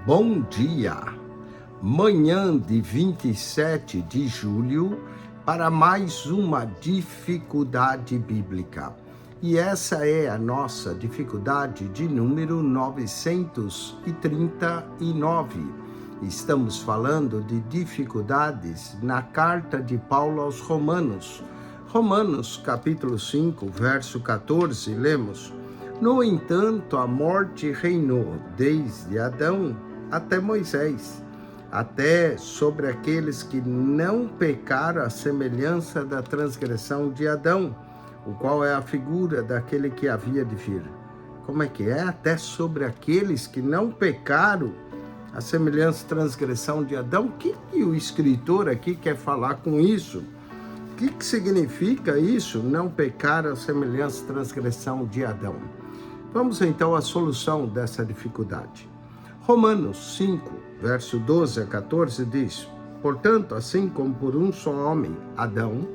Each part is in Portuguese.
Bom dia! Manhã de 27 de julho para mais uma dificuldade bíblica. E essa é a nossa dificuldade de número 939. Estamos falando de dificuldades na carta de Paulo aos Romanos. Romanos capítulo 5, verso 14, lemos: No entanto, a morte reinou desde Adão até Moisés, até sobre aqueles que não pecaram à semelhança da transgressão de Adão, o qual é a figura daquele que havia de vir. Como é que é? Até sobre aqueles que não pecaram à semelhança da transgressão de Adão. O que o escritor aqui quer falar com isso? O que significa isso? Não pecar à semelhança da transgressão de Adão. Vamos então à solução dessa dificuldade. Romanos 5, verso 12 a 14 diz: Portanto, assim como por um só homem, Adão,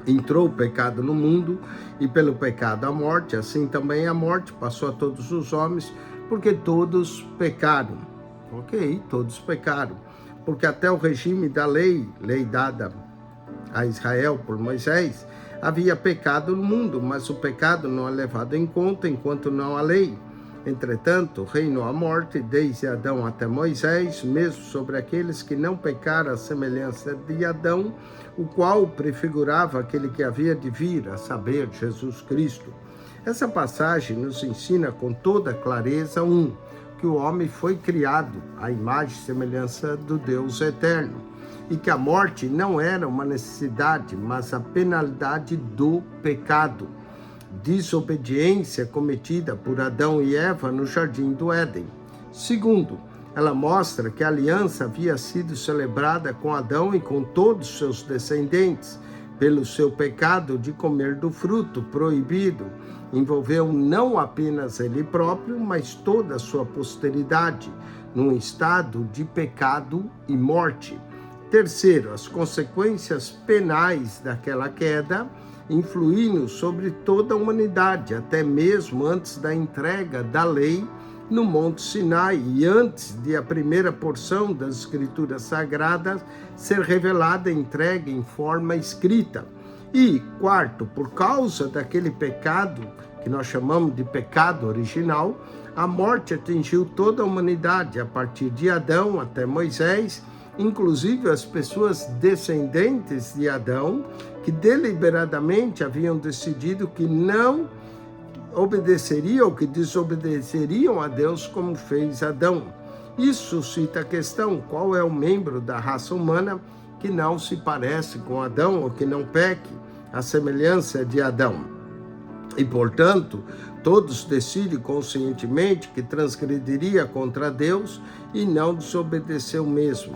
entrou o pecado no mundo, e pelo pecado a morte, assim também a morte passou a todos os homens, porque todos pecaram. Ok, todos pecaram. Porque até o regime da lei dada a Israel por Moisés, havia pecado no mundo, mas o pecado não é levado em conta enquanto não há lei. Entretanto, reinou a morte desde Adão até Moisés, mesmo sobre aqueles que não pecaram à semelhança de Adão, o qual prefigurava aquele que havia de vir, a saber, Jesus Cristo. Essa passagem nos ensina com toda clareza que o homem foi criado à imagem e semelhança do Deus eterno, e que a morte não era uma necessidade, mas a penalidade do pecado, desobediência cometida por Adão e Eva no jardim do Éden. Segundo, ela mostra que a aliança havia sido celebrada com Adão e com todos os seus descendentes, pelo seu pecado de comer do fruto proibido. Envolveu não apenas ele próprio, mas toda a sua posteridade, num estado de pecado e morte. Terceiro, as consequências penais daquela queda influindo sobre toda a humanidade, até mesmo antes da entrega da lei no Monte Sinai e antes de a primeira porção das Escrituras Sagradas ser revelada e entregue em forma escrita. E quarto, por causa daquele pecado que nós chamamos de pecado original, a morte atingiu toda a humanidade, a partir de Adão até Moisés, inclusive as pessoas descendentes de Adão, que deliberadamente haviam decidido que não obedeceriam ou que desobedeceriam a Deus como fez Adão. Isso suscita a questão: qual é o membro da raça humana que não se parece com Adão ou que não peque à semelhança de Adão? E, portanto, todos decidem conscientemente que transgrediria contra Deus e não desobedeceu mesmo.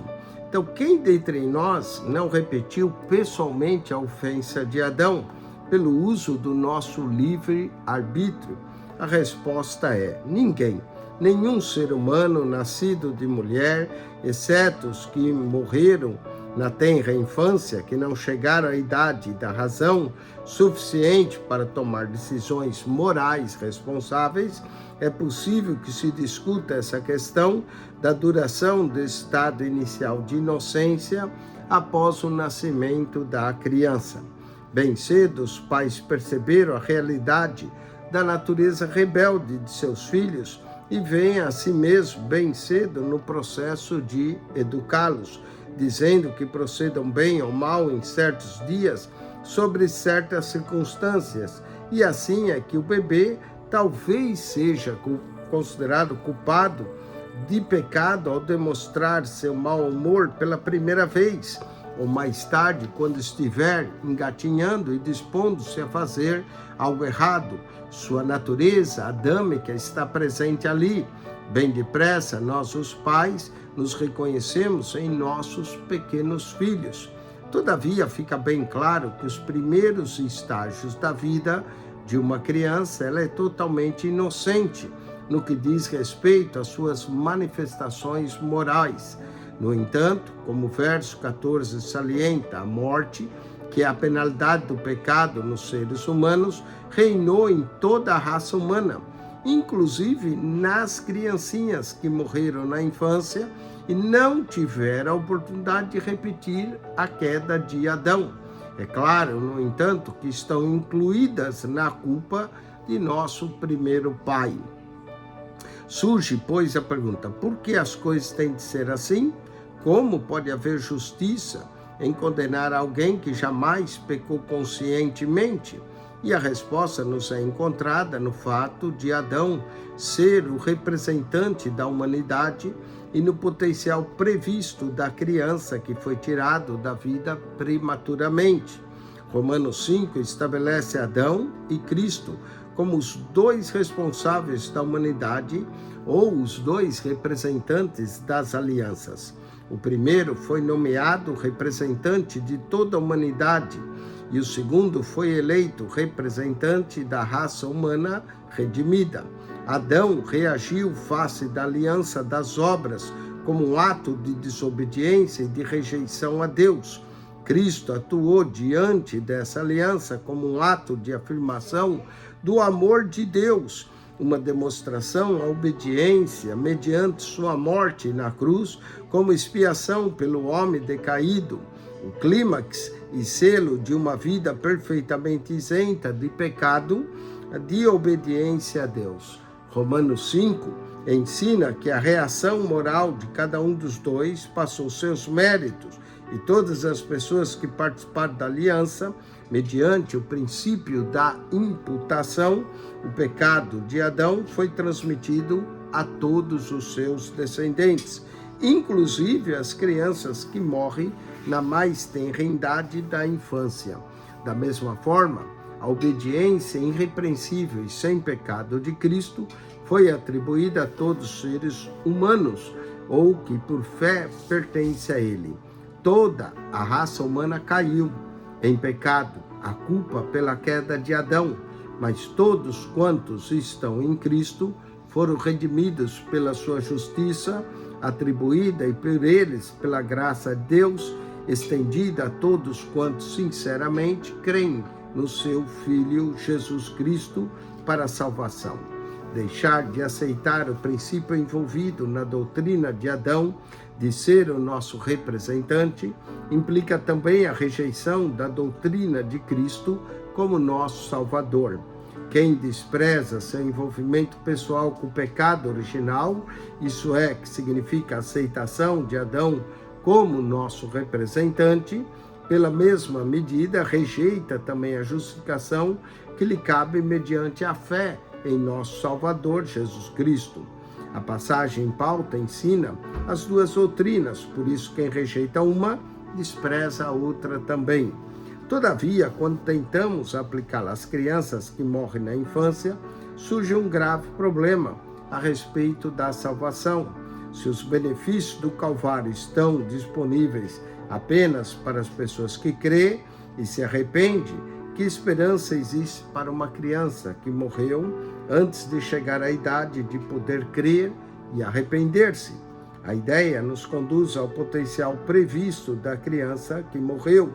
Então, quem dentre nós não repetiu pessoalmente a ofensa de Adão pelo uso do nosso livre-arbítrio? A resposta é: ninguém. Nenhum ser humano nascido de mulher, exceto os que morreram na tenra infância, que não chegaram à idade da razão suficiente para tomar decisões morais responsáveis, é possível que se discuta essa questão da duração do estado inicial de inocência após o nascimento da criança. Bem cedo, os pais perceberam a realidade da natureza rebelde de seus filhos e veem a si mesmo bem cedo no processo de educá-los, dizendo que procedam bem ou mal em certos dias, sobre certas circunstâncias, e assim é que o bebê talvez seja considerado culpado de pecado ao demonstrar seu mau humor pela primeira vez, ou mais tarde, quando estiver engatinhando e dispondo-se a fazer algo errado. Sua natureza adâmica está presente ali. Bem depressa, nós, os pais, nos reconhecemos em nossos pequenos filhos. Todavia, fica bem claro que os primeiros estágios da vida de uma criança, ela é totalmente inocente no que diz respeito às suas manifestações morais. No entanto, como o verso 14 salienta, a morte, que é a penalidade do pecado nos seres humanos, reinou em toda a raça humana, inclusive nas criancinhas que morreram na infância e não tiveram a oportunidade de repetir a queda de Adão. É claro, no entanto, que estão incluídas na culpa de nosso primeiro pai. Surge, pois, a pergunta: por que as coisas têm de ser assim? Como pode haver justiça em condenar alguém que jamais pecou conscientemente? E a resposta nos é encontrada no fato de Adão ser o representante da humanidade e no potencial previsto da criança que foi tirado da vida prematuramente. Romanos 5 estabelece Adão e Cristo como os dois responsáveis da humanidade ou os dois representantes das alianças. O primeiro foi nomeado representante de toda a humanidade e o segundo foi eleito representante da raça humana redimida. Adão reagiu face da aliança das obras como um ato de desobediência e de rejeição a Deus. Cristo atuou diante dessa aliança como um ato de afirmação do amor de Deus, uma demonstração à obediência mediante sua morte na cruz como expiação pelo homem decaído, o clímax e selo de uma vida perfeitamente isenta de pecado, de obediência a Deus. Romanos 5 ensina que a reação moral de cada um dos dois passou seus méritos e todas as pessoas que participaram da aliança, mediante o princípio da imputação, o pecado de Adão foi transmitido a todos os seus descendentes, inclusive as crianças que morrem na mais tenra idade da infância. Da mesma forma, a obediência irrepreensível e sem pecado de Cristo foi atribuída a todos os seres humanos, ou que por fé pertence a Ele. Toda a raça humana caiu em pecado, a culpa pela queda de Adão, mas todos quantos estão em Cristo foram redimidos pela sua justiça, atribuída e por eles pela graça de Deus, estendida a todos quantos sinceramente creem no seu Filho Jesus Cristo para a salvação. Deixar de aceitar o princípio envolvido na doutrina de Adão de ser o nosso representante implica também a rejeição da doutrina de Cristo como nosso Salvador. Quem despreza seu envolvimento pessoal com o pecado original, isso é, que significa a aceitação de Adão como nosso representante, pela mesma medida rejeita também a justificação que lhe cabe mediante a fé em nosso Salvador Jesus Cristo. A passagem em pauta ensina as duas doutrinas, por isso quem rejeita uma, despreza a outra também. Todavia, quando tentamos aplicá-la às crianças que morrem na infância, surge um grave problema a respeito da salvação. Se os benefícios do Calvário estão disponíveis apenas para as pessoas que crêem e se arrependem, que esperança existe para uma criança que morreu antes de chegar à idade de poder crer e arrepender-se? A ideia nos conduz ao potencial previsto da criança que morreu.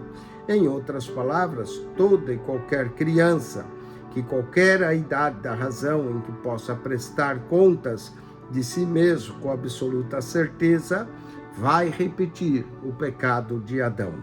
Em outras palavras, toda e qualquer criança que qualquer a idade da razão em que possa prestar contas de si mesmo com absoluta certeza, vai repetir o pecado de Adão.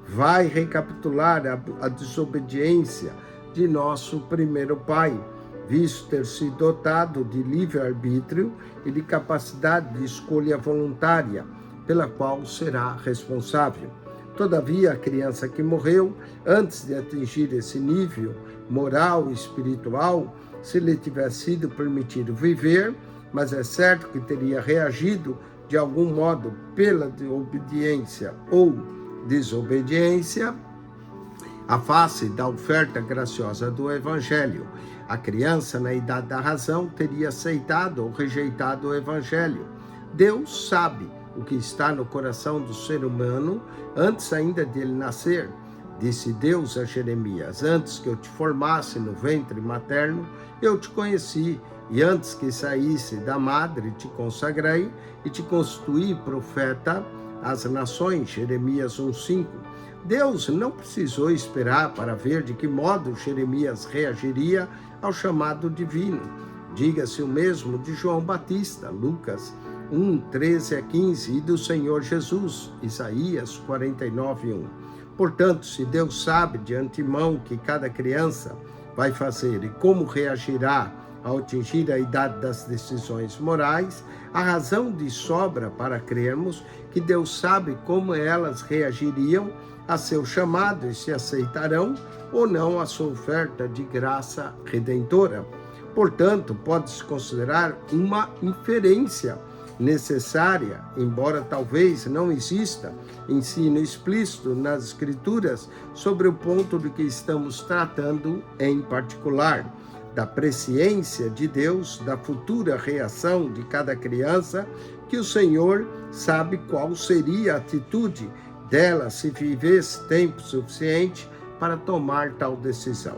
Vai recapitular a desobediência de nosso primeiro pai, visto ter sido dotado de livre-arbítrio e de capacidade de escolha voluntária, pela qual será responsável. Todavia, a criança que morreu, antes de atingir esse nível moral e espiritual, se lhe tivesse sido permitido viver, mas é certo que teria reagido de algum modo pela obediência ou desobediência, à face da oferta graciosa do Evangelho. A criança, na idade da razão, teria aceitado ou rejeitado o Evangelho. Deus sabe o que está no coração do ser humano antes ainda dele nascer. Disse Deus a Jeremias: antes que eu te formasse no ventre materno, eu te conheci, e antes que saísse da madre, te consagrei e te constituí profeta às nações. Jeremias 1:5. Deus não precisou esperar para ver de que modo Jeremias reagiria ao chamado divino. Diga-se o mesmo de João Batista, Lucas 1, 13 a 15, e do Senhor Jesus, Isaías 49, 1. Portanto, se Deus sabe de antemão que cada criança vai fazer e como reagirá ao atingir a idade das decisões morais, a razão de sobra para crermos que Deus sabe como elas reagiriam a seu chamado e se aceitarão ou não a sua oferta de graça redentora. Portanto, pode-se considerar uma inferência necessária, embora talvez não exista ensino explícito nas Escrituras sobre o ponto de que estamos tratando em particular, da presciência de Deus, da futura reação de cada criança, que o Senhor sabe qual seria a atitude dela se vivesse tempo suficiente para tomar tal decisão.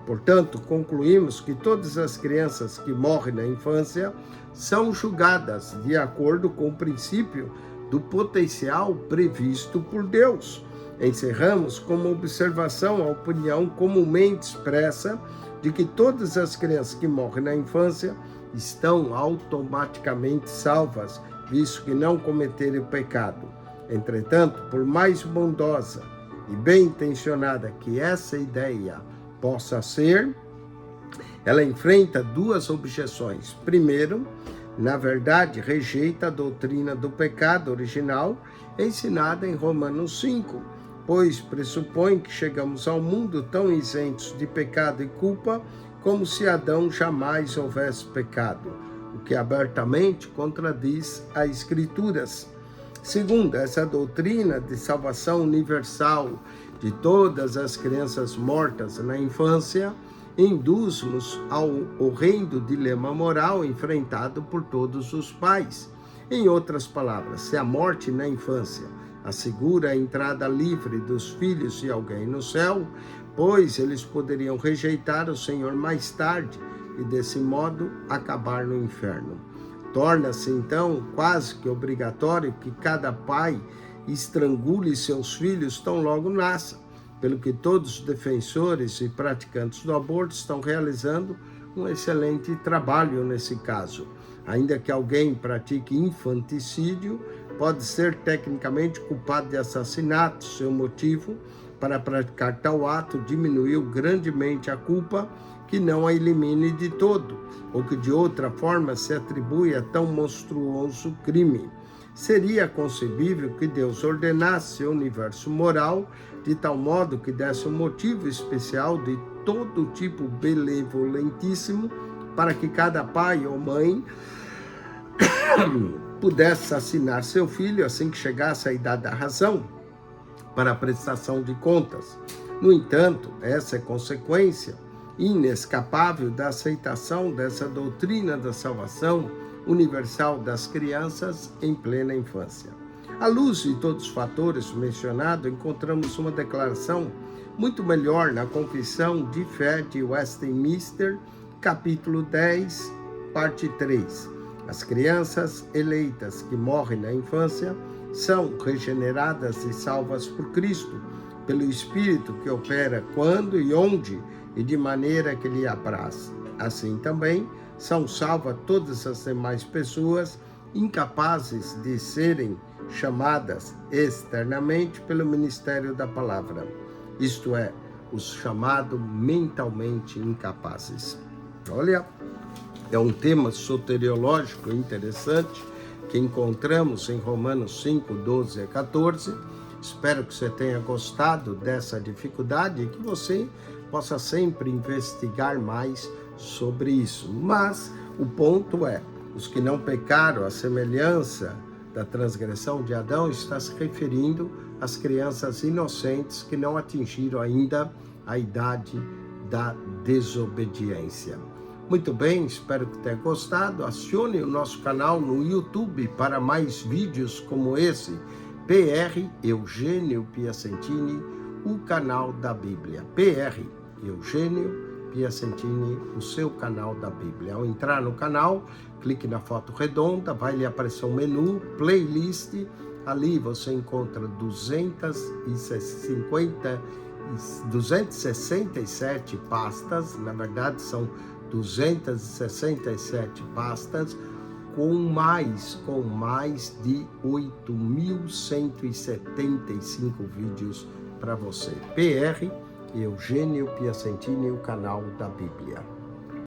Portanto, concluímos que todas as crianças que morrem na infância são julgadas de acordo com o princípio do potencial previsto por Deus. Encerramos com uma observação a opinião comumente expressa de que todas as crianças que morrem na infância estão automaticamente salvas, visto que não cometeram pecado. Entretanto, por mais bondosa e bem intencionada que essa ideia possa ser, ela enfrenta duas objeções. Primeiro, na verdade, rejeita a doutrina do pecado original ensinada em Romanos 5, pois pressupõe que chegamos ao mundo tão isentos de pecado e culpa como se Adão jamais houvesse pecado, o que abertamente contradiz as Escrituras. Segundo, essa doutrina de salvação universal de todas as crianças mortas na infância induz-nos ao horrendo dilema moral enfrentado por todos os pais. Em outras palavras, se a morte na infância assegura a entrada livre dos filhos de alguém no céu, pois eles poderiam rejeitar o Senhor mais tarde e, desse modo, acabar no inferno. Torna-se, então, quase que obrigatório que cada pai estrangule seus filhos tão logo nasçam, pelo que todos os defensores e praticantes do aborto estão realizando um excelente trabalho nesse caso. Ainda que alguém pratique infanticídio, pode ser tecnicamente culpado de assassinato. Seu motivo para praticar tal ato diminuiu grandemente a culpa, que não a elimine de todo, ou que de outra forma se atribui a tão monstruoso crime. Seria concebível que Deus ordenasse seu universo moral de tal modo que desse um motivo especial de todo tipo benevolentíssimo para que cada pai ou mãe pudesse assassinar seu filho assim que chegasse à idade da razão para a prestação de contas. No entanto, essa é consequência inescapável da aceitação dessa doutrina da salvação universal das crianças em plena infância. À luz de todos os fatores mencionados, encontramos uma declaração muito melhor na Confissão de Fé de Westminster, capítulo 10, parte 3. As crianças eleitas que morrem na infância são regeneradas e salvas por Cristo, pelo Espírito que opera quando e onde e de maneira que lhe apraz. Assim também são salvas todas as demais pessoas incapazes de serem chamadas externamente pelo ministério da palavra, isto é, os chamados mentalmente incapazes. Olha, é um tema soteriológico interessante que encontramos em Romanos 5, 12 a 14. Espero que você tenha gostado dessa dificuldade e que você possa sempre investigar mais sobre isso. Mas o ponto é, os que não pecaram, a semelhança da transgressão de Adão, está se referindo às crianças inocentes que não atingiram ainda a idade da desobediência. Muito bem, espero que tenha gostado. Acione o nosso canal no YouTube para mais vídeos como esse. PR Eugênio Piacentini, o canal da Bíblia. PR Eugênio Piacentini, o seu canal da Bíblia. Ao entrar no canal, clique na foto redonda, vai lhe aparecer um menu, playlist. Ali você encontra 267 pastas, na verdade são 267 pastas, com mais de 8.175 vídeos para você. PR Eugênio Piacentini, o canal da Bíblia.